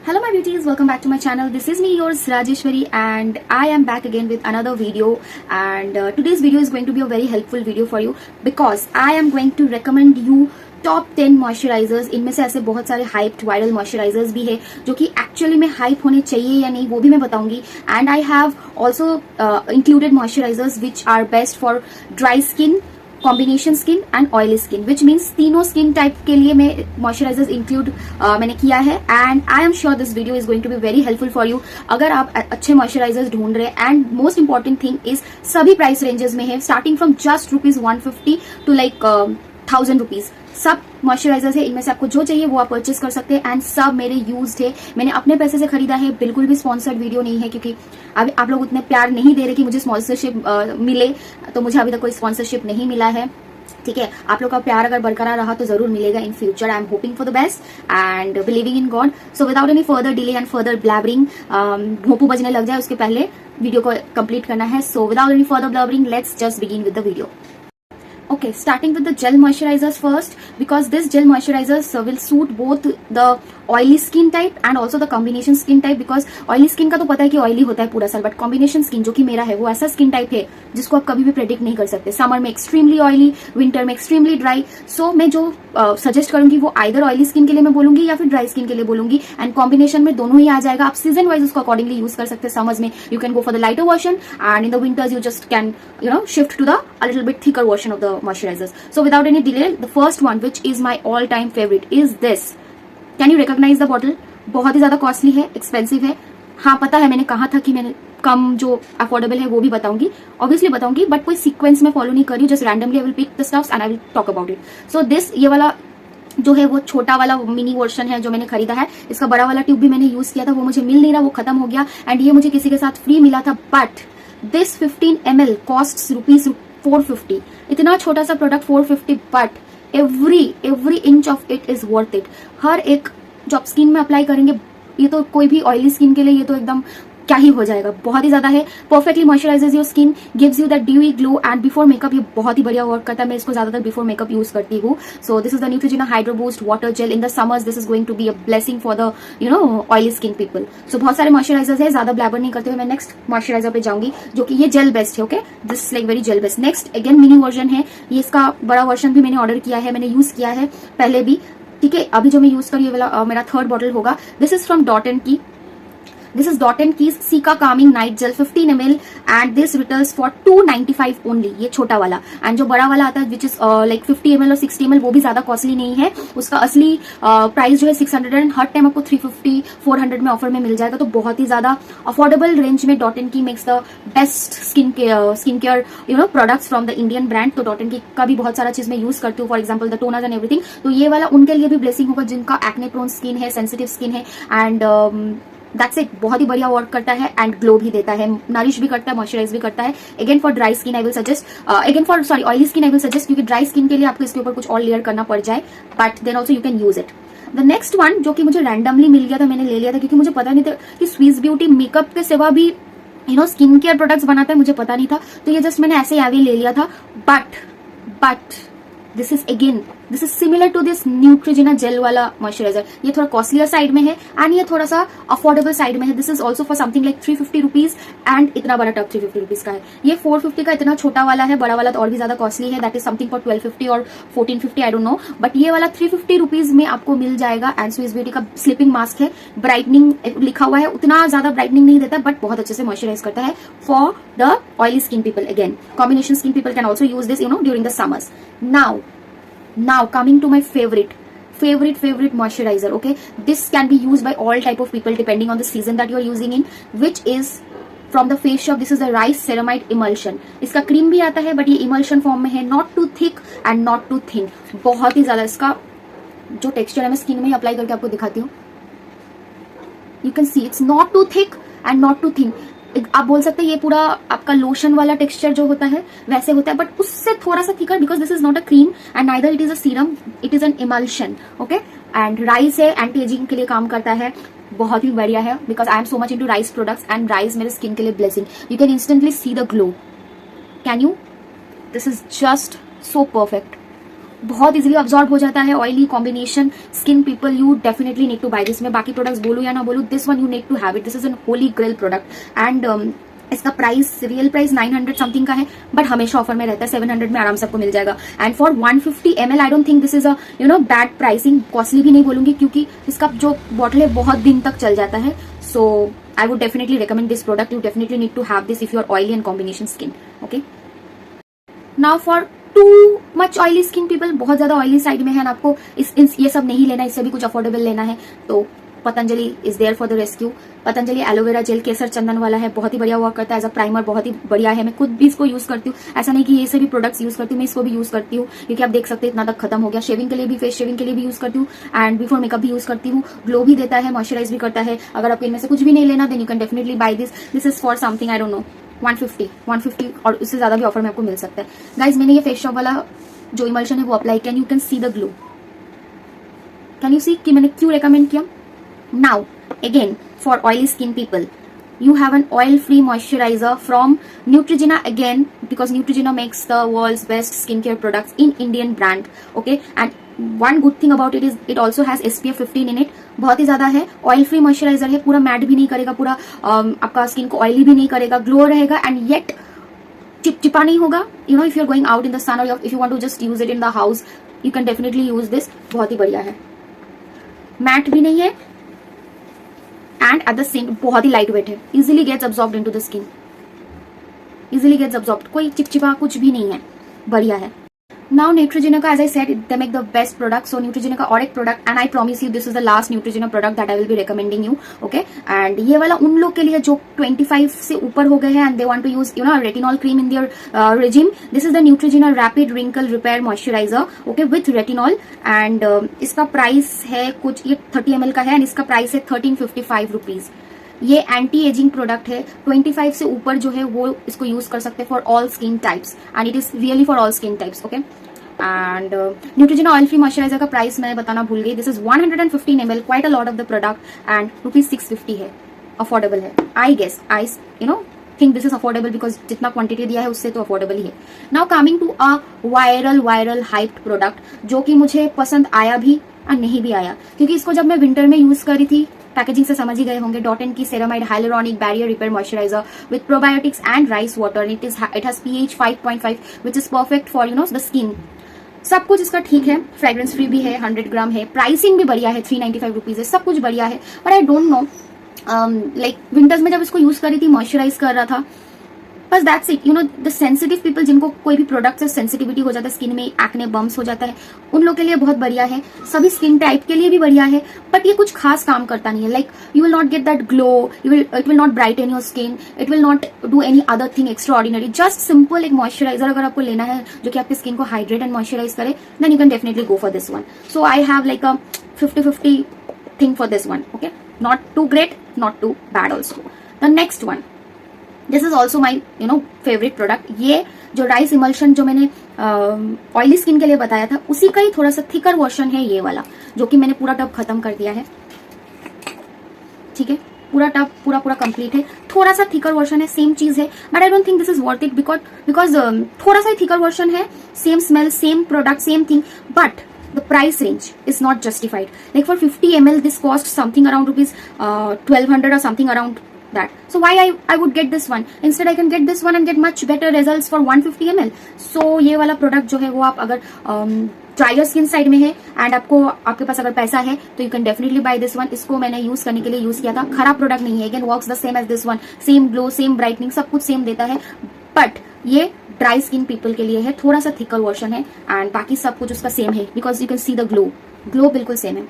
Hello my beauties, welcome back to my channel. This is me, yours Rajeshwari, and I am back again with another video. And today's video is going to be a very helpful video for you because I am going to recommend you top 10 moisturisers. इनमें से ऐसे बहुत सारे hyped viral moisturisers भी है जो कि actually में हाइप होने चाहिए या नहीं वो भी मैं बताऊंगी. And I have also included moisturisers which are best for dry skin, combination skin and oily skin, which means तीनों स्किन टाइप के लिए मैं मॉइस्चराइजर्स इंक्लूड मैंने किया है. And I am sure this video is going to be very helpful for you अगर आप अच्छे मॉइस्चराइजर्स ढूंढ रहे हैं. And most important thing is सभी प्राइस रेंजेस में है, starting from just ₹150 to like ₹1000. सब मॉइस्चराइजर्स है, इनमें से आपको जो चाहिए वो आप परचेस कर सकते हैं. एंड सब मेरे यूज्ड है, मैंने अपने पैसे से खरीदा है, बिल्कुल भी स्पॉन्सर्ड वीडियो नहीं है क्योंकि अभी आप लोग उतने प्यार नहीं दे रहे कि मुझे स्पॉन्सरशिप मिले. तो मुझे अभी तक कोई स्पॉन्सरशिप नहीं मिला है. ठीक है, आप लोग का प्यार अगर बरकरार रहा तो जरूर मिलेगा in future. I am hoping for the best and believing in God. So without any further delay and further blabbering, भोंपू बजने लग जाए उसके पहले वीडियो को कंप्लीट करना है. सो without any further blabbering, let's just begin with the video. Okay, starting with the gel moisturizers first, because this gel moisturizers will suit both the oily skin type and also the combination skin type. Because oily skin का तो पता है कि oily होता है पूरा साल, but combination skin जो कि मेरा है वो ऐसा skin type है जिसको आप कभी भी predict नहीं कर सकते. Summer में extremely oily, winter में extremely dry. So मैं जो suggest करूंगी वो either oily skin के लिए मैं बोलूंगी या फिर dry skin के लिए बोलूंगी. And combination में दोनों ही आ जाएगा. आप season wise उसको accordingly use कर सकते हैं. Summers में you can go for the lighter version and in the winters you just can shift to the a little bit thicker version of the moisturizers. So without any delay, the first one which is my all time favorite is this. Can you recognize the bottle? बहुत ही ज्यादा costly है, expensive है. हाँ पता है, मैंने कहा था कि मैंने कम जो अफोर्डेबल है वो भी बताऊंगी, ऑब्वियसली बताऊंगी, बट कोई सीक्वेंस में फॉलो नहीं कर रही हूँ. Just randomly I will pick the stuffs and I will talk about it. So this, ये वाला जो है वो छोटा वाला मिनी वर्जन है जो मैंने खरीदा है. इसका बड़ा वाला ट्यूब भी मैंने यूज किया था, वो मुझे मिल नहीं रहा, वो खत्म हो गया. एंड ये मुझे किसी के साथ फ्री मिला था. But this 15 ml cost ₹450. इतना छोटा सा product 450, but every inch of it is worth it. हर एक जो आप स्किन में अप्लाई करेंगे, ये तो कोई भी ऑयली स्किन के लिए ये तो एकदम क्या ही हो जाएगा, बहुत ही ज्यादा है. Perfectly moisturises your skin, gives you that dewy glow. And before makeup ये बहुत ही बढ़िया वर्क करता है. मैं इसको ज्यादातर बिफोर मेकअप यूज करती हूँ. So this is the Neutrogena hydro boost water gel. In the summers this is going to be a blessing for the oily skin people. So बहुत सारे मॉइस्चराइजर्स है, ज्यादा ब्लैबर नहीं करते हुए मैं नेक्स्ट मॉइस्चराइजर पे जाऊंगी जो कि ये जेल बेस्ट है. Okay, this like very gel based. Next again mini version है, ये इसका बड़ा वर्जन भी मैंने ऑर्डर किया है, मैंने यूज किया है पहले भी. ठीक है, अभी जो मैं यूज करी वाला मेरा थर्ड बॉटल होगा. This is from dot and की. This is Dot & Key's Cica Calming Night Gel 15 ml and this retails for $295 only. ये छोटा वाला. एंड जो बड़ा वाला आता है which is like 50 ml और 60 ml वो भी ज्यादा कॉस्टली नहीं है. उसका असली प्राइस जो है 600 एंड हर टाइम आपको 350 400 में ऑफर में मिल जाएगा. तो बहुत ही ज्यादा अफोर्डेबल रेंज में Dot & Key makes the best skin care products from the Indian brand. तो Dot & Key का भी बहुत सारा चीज मैं यूज करती हूँ, for example the toners and everything. तो ये वाला उनके लिए भी ब्लेसिंग होगा जिनका एक्ने प्रोन स्किन है, सेंसिटिव स्किन है. एंड दैट्स इट, बहुत ही बढ़िया वर्क करता है एंड ग्लो भी देता है, नरिश भी करता है, मॉइस्चराइज भी करता है. Again for dry skin I will suggest, oily skin I will suggest, क्योंकि ड्राई स्किन के लिए आपको इसके ऊपर कुछ और लेयर करना पड़ जाए, but then also you can use it. The next one जो कि मुझे रैंडमली मिल गया था, मैंने ले लिया था क्योंकि मुझे पता नहीं था कि स्विस ब्यूटी मेकअप के सिवा भी स्किन केयर प्रोडक्ट्स बनाता है, मुझे पता नहीं था. तो ये जस्ट मैंने ऐसे ही ले लिया था. But this is similar to this Neutrogena gel वाला मॉइस्चराइजर. ये थोड़ा कॉस्टलियर साइड में है एंड ये थोड़ा सा अफोर्डेबल साइड में है. This is also for something like ₹350 and इतना बड़ा टब ₹350 का है. ये $450 का इतना छोटा वाला है, बड़ा वाला तो और भी ज्यादा कॉस्टली है. दैट इज समथिंग फॉर $1250 और $1450, आई डोंट नो. बट ये वाला ₹350 में आपको मिल जाएगा. एंड स्विस ब्यूटी का स्लीपिंग मास्क है, ब्राइटनिंग लिखा हुआ है, उतना ज्यादा ब्राइटनिंग नहीं देता बट बहुत अच्छे से मॉइस्चराइज करता है for the oily skin people. Again combination skin people can also use this during the summers. Now coming to my favorite moisturizer. Okay, this can be used by all type of people depending on the season that you are using in, which is from the Face Shop. This is the Rice Ceramide Emulsion. इसका cream भी आता है but ये emulsion form में है, not too thick and not too thin. बहुत ही ज्यादा इसका जो टेक्सचर है मैं स्किन में ही अप्लाई करके आपको दिखाती हूँ. You can see it's not too thick and not too thin. आप बोल सकते हैं ये पूरा आपका लोशन वाला टेक्सचर जो होता है वैसे होता है, बट उससे थोड़ा सा thicker, because this is not a cream and neither it is a serum, it is an emulsion. Okay, and rice है, एंटी एजिंग के लिए काम करता है, बहुत ही बढ़िया है. Because I am so much into rice products and rice मेरे स्किन के लिए blessing. You can instantly C the glow. Can you? This is just so perfect. बहुत इजीली अब्सॉर्ब हो जाता है. Oily combination skin people, you definitely need to buy this. मैं बाकी products बोलूँ या ना बोलूँ, this one you need to have it. This is an holy grail product and इसका प्राइस, रियल प्राइस 900 समथिंग का है, बट हमेशा ऑफर में रहता है. 700 में आराम से आपको मिल जाएगा. And for 150 ml I don't think this is a bad pricing. Costly भी नहीं बोलूंगी क्योंकि इसका जो बॉटल है बहुत दिन तक चल जाता है. So I would definitely recommend this product. You definitely need to have this if you are oily and combination skin. Okay, now for too much oily skin people, बहुत ज्यादा ऑयली साइड में है ना, आपको ये सब नहीं लेना, इससे भी कुछ अफोर्डेबल लेना है, तो Patanjali is there for the rescue. Patanjali aloe vera gel केसर चंदन वाला है, बहुत ही बढ़िया वर्क करता है. एज अ प्राइमर बहुत ही बढ़िया है. मैं खुद भी इसको यूज करती हूँ. ऐसा नहीं कि ये सभी प्रोडक्ट्स यूज करती हूँ, मैं इसको भी यूज करती हूँ क्योंकि आप देख सकते हैं इतना तक खत्म हो गया. शेविंग के लिए भी, फेस शेविंग के लिए भी यूज करती हूँ एंड बिफोर मेकअप भी यूज करती हूँ. ग्लो भी देता है, मॉइस्चराइज भी करता है. अगर आपको इनमें से कुछ भी नहीं लेना then you can definitely buy this. This is for something I don't know 150 और उससे ज्यादा भी ऑफर में आपको मिल सकता है. गाइज, मैंने ये फेस शॉप वाला जो इमल्शन है वो अप्लाई किया. You can see the glow. Can you see कि मैंने क्यों रेकमेंड किया. Now again, for oily skin people, you have an oil free moisturizer from Neutrogena, again because Neutrogena makes the world's best skincare products in Indian brand. Okay, and one good thing about it is it also has SPF 15 in it. बहुत ही ज्यादा है. Oil free moisturiser है, पूरा mat भी नहीं करेगा, पूरा आपका स्किन को ऑयली भी नहीं करेगा, ग्लो रहेगा एंड येट चिपचिपा नहीं होगा. You know, if you are going out in the sun or if you want to just use it in the house, you can definitely use this. बहुत ही बढ़िया है, मैट भी नहीं है एंड एट द सेम बहुत ही lightweight है. Easily gets absorbed into the skin, easily gets absorbed, कोई चिपचिपा कुछ भी नहीं है, बढ़िया है. Now Neutrogena का, as I said, they make the best product. So Neutrogena का और एक product, and I promise you this is the last Neutrogena product that I will be recommending you. Okay, and ये वाला उन लोग के लिए जो 25 से ऊपर हो गए हैं and they want to use retinol cream in their regime. This is the Neutrogena Rapid Wrinkle Repair Moisturizer. Okay, with retinol and इसका प्राइस है कुछ, ये 30 ml का है एंड इसका प्राइस है 1355 रुपीज. ये एंटी एजिंग प्रोडक्ट है. 25 से ऊपर जो है वो इसको यूज कर सकते हैं for all skin types and it is really for all skin types. Okay, and Neutrogena oil free moisturiser का प्राइस मैं बताना भूल गई. This is 115 ml, quite a lot of the product and ₹650 है. अफोर्डेबल है. I guess, I think this is affordable because जितना quantity दिया है उससे तो अफोर्डेबल ही है. Now coming to a viral hyped product जो कि मुझे पसंद आया भी और नहीं भी आया, क्योंकि इसको जब मैं विंटर में यूज करी थी, पैकेजिंग से समझ ही गए होंगे, डॉट की ceramide hyaluronic barrier repair moisturiser with probiotics and rice water. It has pH 5.5 which is perfect for the skin. सब कुछ इसका ठीक है, फ्रेग्रेंस फ्री भी है, 100 ग्राम है, प्राइसिंग भी बढ़िया है, 395 रुपीज है, सब कुछ बढ़िया है. But I don't no, like winters में जब इसको यूज करी थी, मॉइस्चराइज कर रहा था, बस that's it. The sensitive people, जिनको कोई भी प्रोडक्ट से सेंसिटिविटी हो जाता है, स्किन में एक्ने बम्स हो जाता है, उन लोग के लिए बहुत बढ़िया है. सभी स्किन टाइप के लिए भी बढ़िया है, बट ये कुछ खास काम करता नहीं है. Like you will not get that glow, it will not brighten your skin, it will not do any other thing extraordinary. Just simple एक मॉइस्चराइजर अगर आपको लेना है जो कि आपकी स्किन को हाइड्रेट एंड मॉइस्चराइज करे, then you can definitely go for this one. So I have like a 50-50 thing for this one. Okay, not too great, not too bad also. The next one, this is also my favourite product. ये जो rice emulsion जो मैंने oily skin के लिए बताया था, उसी का ही थोड़ा सा थिकर वर्जन है ये वाला, जो कि मैंने पूरा टब खत्म कर दिया है. ठीक है, पूरा टब पूरा कंप्लीट है. थोड़ा सा थिकर वर्जन है, सेम चीज है, but I don't think this is worth it because थोड़ा सा थिकर वर्जन है, same smell, same product, same thing, but the price range is not justified. Like for 50 ml this cost something around rupees 1200 or something around that. So why I would get this one? Instead I can get this one and get much better results for 150 ml. So ये वाला product जो है वो आप अगर dryer skin side में है and आपके पास अगर पैसा है तो you can definitely buy this one. इसको मैंने यूज करने के लिए यूज किया था. खराब प्रोडक्ट नहीं है. Again works the same as this one, same glow, same brightening, सब कुछ सेम देता है, बट ये ड्राई स्किन पीपल के लिए है. थोड़ा सा थिकर वर्जन है एंड बाकी सब कुछ उसका सेम है because you can see the glow बिल्कुल सेम है.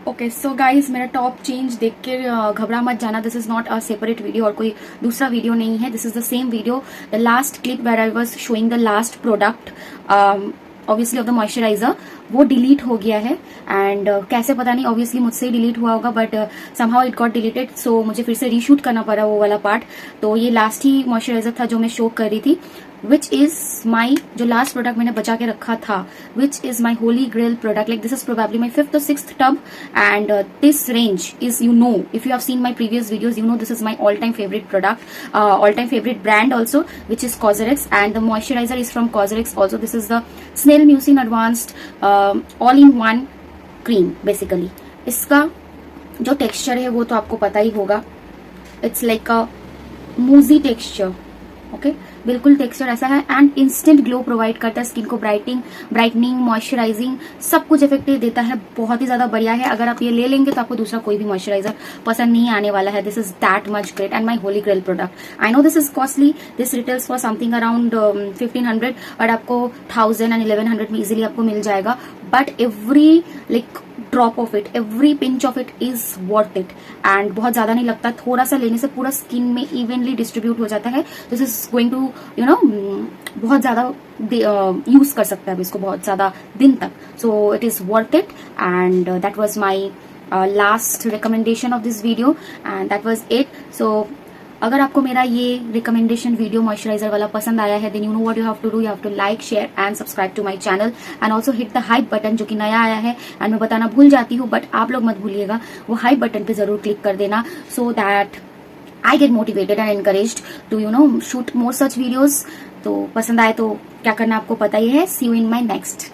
ओके, सो गाइज, मेरा टॉप चेंज देख के घबरा मत जाना. This is not a separate video और कोई दूसरा वीडियो नहीं है. This is the same video. The last clip where I was showing the last product obviously of the moisturiser, वो डिलीट हो गया है एंड कैसे पता नहीं, ऑब्वियसली मुझसे ही डिलीट हुआ होगा, but somehow it got deleted. So मुझे फिर से रीशूट करना पड़ा वो वाला पार्ट. तो ये लास्ट ही मॉइस्चराइजर था जो मैं शो कर रही थी. विच इज माई, जो लास्ट प्रोडक्ट मैंने बचा के रखा था, which is my holy grail product. Like this is probably my 5th or 6th tub, and this range is, you know, if you have seen my previous videos, you know this is my all-time favorite product, all-time favorite brand also, which is Cosrx, and the moisturizer is from Cosrx also. This is the Snail Mucin Advanced all-in-one cream basically. इसका जो texture है वो तो आपको पता ही होगा. It's like a moussey texture. Okay, बिल्कुल टेक्सचर ऐसा है, एंड इंस्टेंट ग्लो प्रोवाइड करता है. स्किन को ब्राइटनिंग, मॉइस्चराइजिंग सब कुछ इफेक्टिव देता है. बहुत ही ज्यादा बढ़िया है. अगर आप ये ले लेंगे तो आपको दूसरा कोई भी मॉइस्चराइजर पसंद नहीं आने वाला है. This is that much great and my holy grail product. I know this is costly. This retails for something around 1500, but आपको 1000 and 1100 में इजिली आपको मिल जाएगा. But every like drop of it, every pinch of it is worth it. And बहुत ज्यादा नहीं लगता. थोड़ा सा लेने से पूरा स्किन में इवनली डिस्ट्रीब्यूट हो जाता है. This is going to you know बहुत ज्यादा यूज कर सकते हैं इसको बहुत ज्यादा दिन तक. So it is worth it, and that was my last recommendation of this video, and that was it. So अगर आपको मेरा ये रिकमेंडेशन वीडियो मॉइस्चराइजर वाला पसंद आया है, then you know what you have to do. You have to like, share and subscribe to my channel, and also hit the hype button जो कि नया आया है. एंड मैं बताना भूल जाती हूँ, बट आप लोग मत भूलिएगा, वो हाइप बटन पे जरूर क्लिक कर देना, so that I get motivated and encouraged to you know shoot more such videos. तो पसंद आए तो क्या करना आपको पता ही है. सी यू इन माई नेक्स्ट